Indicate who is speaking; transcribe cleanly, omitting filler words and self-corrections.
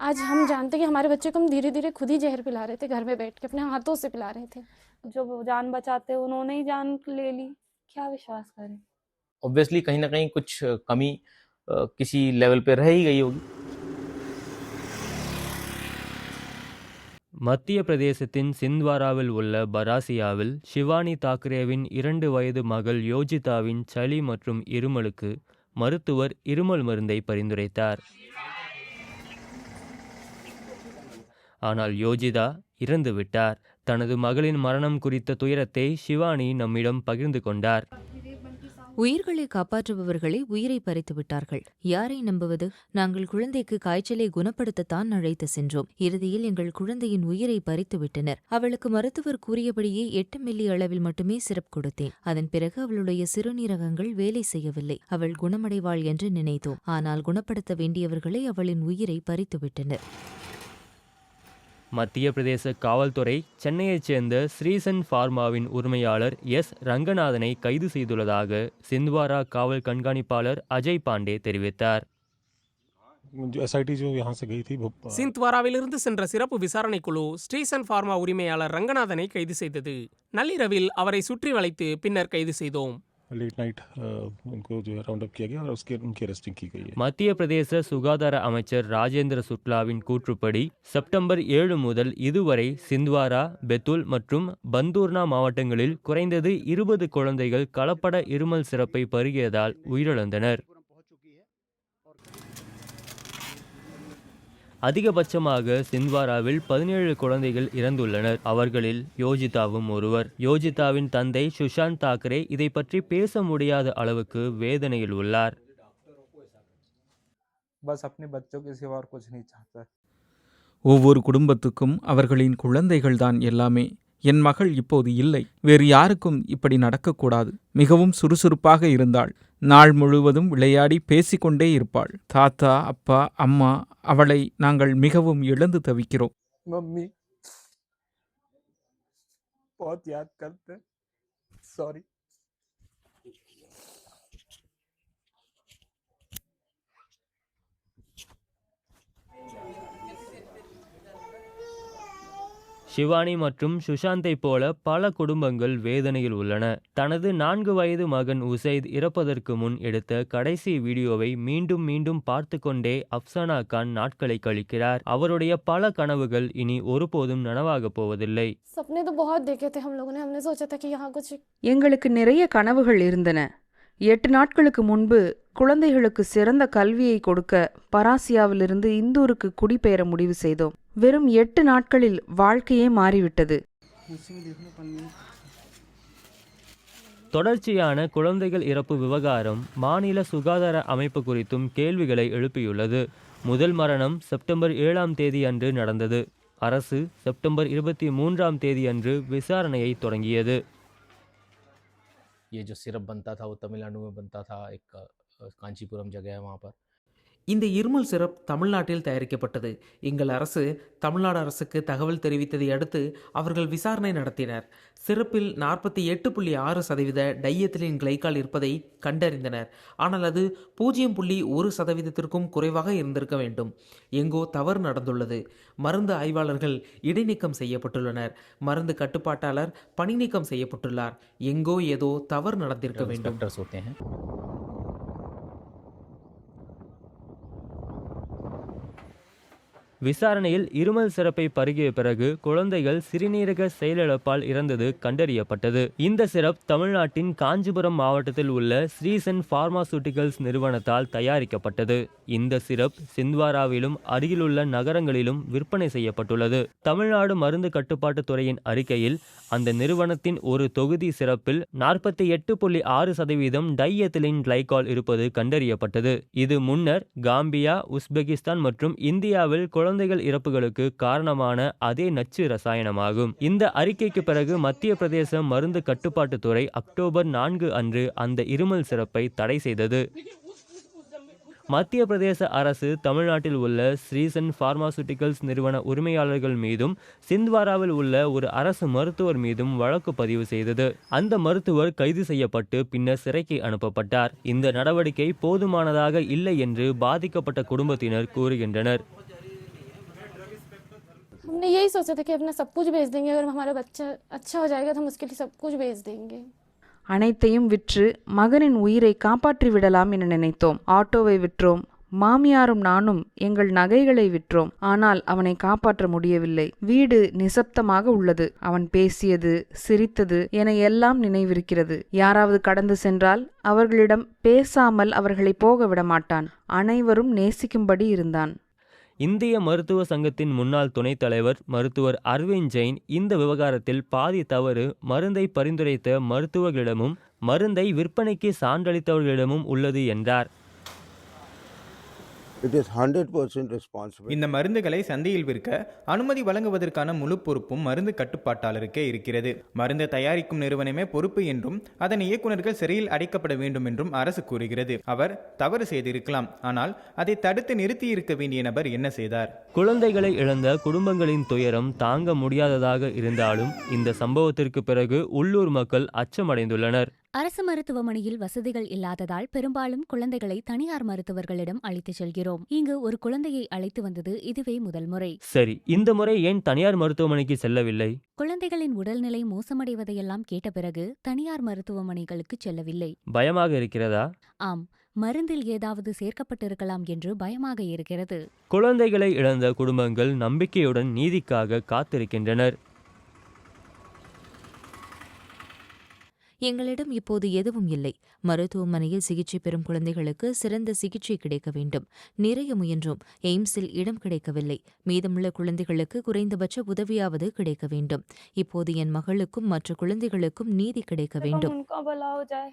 Speaker 1: आज हम जानते कि हमारे बच्चे को हम धीरे धीरे खुद ही जहर पिला रहे थे, घर में बैठ के अपने हाथों से पिला रहे थे।
Speaker 2: जो जान बचाते उन्होंने ही जान ले ली, क्या विश्वास करें।
Speaker 3: ऑब्वियसली कहीं ना कहीं कुछ कमी किसी लेवल पे रह ही गई होगी.
Speaker 4: மத்திய பிரதேசத்தின் சிந்த்வாராவில் உள்ள பராசியாவில் ஷிவானி தாக்கரேவின் 2 வயது மகள் யோஜிதாவின் சளி மற்றும் இருமலுக்கு மருத்துவர் இருமல் மருந்தை பரிந்துரைத்தார். ஆனால் யோஜிதா இறந்து விட்டார். தனது மகளின் மரணம் குறித்த துயரத்தை ஷிவானி நம்மிடம் பகிர்ந்து கொண்டார்.
Speaker 5: உயிர்களை காப்பாற்றுபவர்களை உயிரை பறித்து விட்டார்கள். யாரை நம்புவது? நாங்கள் குழந்தைக்கு காய்ச்சலை குணப்படுத்தத்தான் அழைத்து சென்றோம். இறுதியில் எங்கள் குழந்தையின் உயிரை பறித்து விட்டனர். அவளுக்கு மருத்துவர் கூறியபடியே 8 மில்லி அளவில் மட்டுமே சிரப் கொடுத்தேன். அதன் பிறகு அவளுடைய சிறுநீரகங்கள் வேலை செய்யவில்லை. அவள் குணமடைவாள் என்று நினைத்தோம். ஆனால் குணப்படுத்த வேண்டியவர்களை அவளின் உயிரை பறித்துவிட்டனர்.
Speaker 4: மத்திய பிரதேச காவல்துறை சென்னையைச் சேர்ந்த ஸ்ரீசன் ஃபார்மாவின் உரிமையாளர் எஸ் ரங்கநாதனை கைது செய்துள்ளதாக சிந்த்வாரா காவல் கண்காணிப்பாளர் அஜய் பாண்டே தெரிவித்தார்.
Speaker 6: சிந்த்வாராவிலிருந்து சென்ற சிறப்பு விசாரணை குழு ஸ்ரீசன் ஃபார்மா உரிமையாளர் ரங்கநாதனை கைது செய்தது. நள்ளிரவில் அவரை சுற்றி வளைத்து பின்னர் கைது செய்தோம்.
Speaker 4: மத்திய பிரதேச சுகாதார அமைச்சர் ராஜேந்திர சுக்லாவின் கூற்றுப்படி செப்டம்பர் 7 முதல் இதுவரை சிந்த்வாரா, பெத்துல் மற்றும் பந்தூர்னா மாவட்டங்களில் குறைந்தது 20 குழந்தைகள் கலப்பட இருமல் சிரப்பை பருகியதால் உயிரிழந்தனர். அதிகபட்சமாக சிந்த்வாராவில் 17 குழந்தைகள் இறந்துள்ளனர். அவர்களில் யோஜிதாவும் ஒருவர். யோஜிதாவின் தந்தை சுஷாந்த் தாக்கரே இதை பற்றி பேச முடியாத அளவுக்கு வேதனையில் உள்ளார்.
Speaker 7: ஒவ்வொரு குடும்பத்துக்கும் அவர்களின் குழந்தைகள்தான் எல்லாமே. என் மகள் இப்போது இல்லை. வேறு யாருக்கும் இப்படி நடக்கக்கூடாது. மிகவும் சுறுசுறுப்பாக இருந்தாள். நாள் முழுவதும் விளையாடி பேசிக்கொண்டே இருப்பாள். தாத்தா, அப்பா, அம்மா, அவளை நாங்கள் மிகவும் இழந்து தவிக்கிறோம்.
Speaker 8: மம்மி बहुत याद करते हैं. Sorry.
Speaker 4: ஷிவானி மற்றும் சுஷாந்தை போல பல குடும்பங்கள் வேதனையில் உள்ளன. தனது 4 வயது மகன் உசைத் இறப்பதற்கு முன் எடுத்த கடைசி வீடியோவை மீண்டும் மீண்டும் பார்த்து கொண்டே அப்சானா கான் நாட்களை கழிக்கிறார். அவருடைய பல கனவுகள் இனி ஒருபோதும் நனவாக போவதில்லை.
Speaker 9: எங்களுக்கு நிறைய கனவுகள் இருந்தன. 8 நாட்களுக்கு முன்பு குழந்தைகளுக்கு சிறந்த கல்வியை கொடுக்க பராசியாவிலிருந்து இந்தூருக்கு குடிபெயர முடிவு செய்தோம். வெறும் 8 நாட்களில் வாழ்க்கையே மாறிவிட்டது.
Speaker 4: தொடர்ச்சியான குழந்தைகள் இறப்பு விவகாரம் மாநில சுகாதார அமைப்பு குறித்தும் கேள்விகளை எழுப்பியுள்ளது. முதல் மரணம் செப்டம்பர் 7ஆம் தேதி அன்று நடந்தது. அரசு செப்டம்பர் 23ஆம் தேதி அன்று விசாரணையை தொடங்கியது.
Speaker 3: ये जो सिरप बनता था वो तमिलनाडु में बनता था. एक कांचीपुरम जगह है वहाँ पर.
Speaker 10: இந்த இருமல் சிரப் தமிழ்நாட்டில் தயாரிக்கப்பட்டது. எங்கள் அரசு தமிழ்நாடு அரசுக்கு தகவல் தெரிவித்ததை அடுத்து அவர்கள் விசாரணை நடத்தினர். சிரப்பில் 48.6% டைஎத்திலின் கிளைக்கால் இருப்பதை கண்டறிந்தனர். ஆனால் அது 0.1%த்திற்கும் குறைவாக இருந்திருக்க வேண்டும். எங்கோ தவறு நடந்துள்ளது. மருந்து ஆய்வாளர்கள் இடைநீக்கம் செய்யப்பட்டுள்ளனர். மருந்து கட்டுப்பாட்டாளர் பணி நீக்கம் செய்யப்பட்டுள்ளார். எங்கோ ஏதோ தவறு நடந்திருக்க வேண்டும்.
Speaker 4: விசாரணையில் இருமல் சிரப்பை பருகிய பிறகு குழந்தைகள் சிறுநீரக செயலிழப்பால் இறந்தது கண்டறியப்பட்டது. இந்த சிரப் தமிழ்நாட்டின் காஞ்சிபுரம் மாவட்டத்தில் உள்ள ஸ்ரீசன் பார்மாசூட்டிகல்ஸ் நிறுவனத்தால் தயாரிக்கப்பட்டது. இந்த சிரப் சிந்த்வாராவிலும் அருகிலுள்ள நகரங்களிலும் விற்பனை செய்யப்பட்டுள்ளது. தமிழ்நாடு மருந்து கட்டுப்பாட்டு துறையின் அறிக்கையில் அந்த நிறுவனத்தின் ஒரு தொகுதி சிரப்பில் 48.6% டைஎத்திலின் கிளைகால் இருப்பது கண்டறியப்பட்டது. இது முன்னர் காம்பியா, உஸ்பெகிஸ்தான் மற்றும் இந்தியாவில் குழந்தைகள் இறப்புகளுக்கு காரணமான அதே நச்சு ரசாயனமாகும். இந்த அறிக்கைக்கு பிறகு மத்திய பிரதேச மருந்து கட்டுப்பாட்டுத்துறை அக்டோபர் 4 அன்று அந்த இருமல் சிரப்பை தடை செய்தது. மத்திய பிரதேச அரசு தமிழ்நாட்டில் உள்ள ஸ்ரீசன் பார்மாசூட்டிகல்ஸ் நிறுவன உரிமையாளர்கள் மீதும் சிந்த்வாராவில் உள்ள ஒரு அரசு மருத்துவர் மீதும் வழக்கு பதிவு செய்தது. அந்த மருத்துவர் கைது செய்யப்பட்டு பின்னர் சிறைக்கு அனுப்பப்பட்டார். இந்த நடவடிக்கை போதுமானதாக இல்லை என்று பாதிக்கப்பட்ட குடும்பத்தினர் கூறுகின்றனர்.
Speaker 1: हमने यही सोचा था कि अपना सब कुछ बेच देंगे, अगर हमारा बच्चा अच्छा हो जाएगा तो हम उसके लिए सब कुछ बेच देंगे.
Speaker 9: அனைத்தையும் விற்று மகனின் உயிரை காப்பாற்றி விடலாம் என நினைத்தோம். ஆட்டோவை விற்றோம். மாமியாரும் நானும் எங்கள் நகைகளை விற்றோம். ஆனால் அவனை காப்பாற்ற முடியவில்லை. வீடு நிசப்தமாக உள்ளது. அவன் பேசியது, சிரித்தது என எல்லாம் நினைவிருக்கிறது. யாராவது கடந்து சென்றால் அவர்களிடம் பேசாமல் அவர்களை போக விடமாட்டான். அனைவரும் நேசிக்கும்படி இருந்தான்.
Speaker 4: இந்திய மருத்துவ சங்கத்தின் முன்னாள் துணைத் தலைவர் மருத்துவர் அரவிந்த் ஜெயின் இந்த விவகாரத்தில் பாதி தவறு மருந்தை பரிந்துரைத்த மருத்துவர்களிடமும் மருந்தை விற்பனைக்கு சான்றளித்தவர்களிடமும் உள்ளது என்றார்.
Speaker 8: It is 100% responsible.
Speaker 11: இந்த மருந்துகளை சந்தையில் விற்க அனுமதி வழங்குவதற்கான முழு பொறுப்பும் மருந்து கட்டுப்பாட்டாளருக்கே இருக்கிறது. மருந்து தயாரிக்கும் நிறுவனமே பொறுப்பு என்றும் அதன் இயக்குநர்கள் சிறையில் அடைக்கப்பட வேண்டும் என்றும் அரசு கூறுகிறது. அவர் தவறு செய்திருக்கலாம், ஆனால் அதை தடுத்து நிறுத்தி இருக்க வேண்டிய நபர் என்ன செய்தார்?
Speaker 4: குழந்தைகளை இழந்த குடும்பங்களின் துயரம் தாங்க முடியாததாக இருந்தாலும் இந்த சம்பவத்திற்கு பிறகு உள்ளூர் மக்கள் அச்சமடைந்துள்ளனர்.
Speaker 12: அரசு மருத்துவமனையில் வசதிகள் இல்லாததால் பெரும்பாலும் குழந்தைகளை தனியார் மருத்துவர்களிடம் அழைத்துச் செல்கிறோம். இங்கு ஒரு குழந்தையை அழைத்து வந்தது இதுவே முதல் முறை.
Speaker 4: சரி, இந்த முறை ஏன் தனியார் மருத்துவமனைக்கு செல்லவில்லை?
Speaker 12: குழந்தைகளின் உடல்நிலை மோசமடைவதையெல்லாம் கேட்ட பிறகு தனியார் மருத்துவமனைகளுக்கு செல்லவில்லை.
Speaker 4: பயமாக இருக்கிறதா?
Speaker 12: ஆம், மருந்தில் ஏதாவது சேர்க்கப்பட்டிருக்கலாம் என்று பயமாக இருக்கிறது.
Speaker 4: குழந்தைகளை இழந்த குடும்பங்கள் நம்பிக்கையுடன் நீதிக்காக காத்திருக்கின்றனர்.
Speaker 5: எங்களிடம் இப்போது எதுவும் இல்லை. மருத்துவமனையில் சிகிச்சை பெறும் குழந்தைகளுக்கு சிறந்த சிகிச்சை கிடைக்க வேண்டும். நிறைய முயன்றோம். எய்ம்ஸில் இடம் கிடைக்கவில்லை. மீதமுள்ள குழந்தைகளுக்கு குறைந்தபட்ச உதவியாவது கிடைக்க வேண்டும். இப்போது என் மகளுக்கும் மற்ற குழந்தைகளுக்கும் நீதி கிடைக்க வேண்டும்.
Speaker 2: उनका भला हो जाए।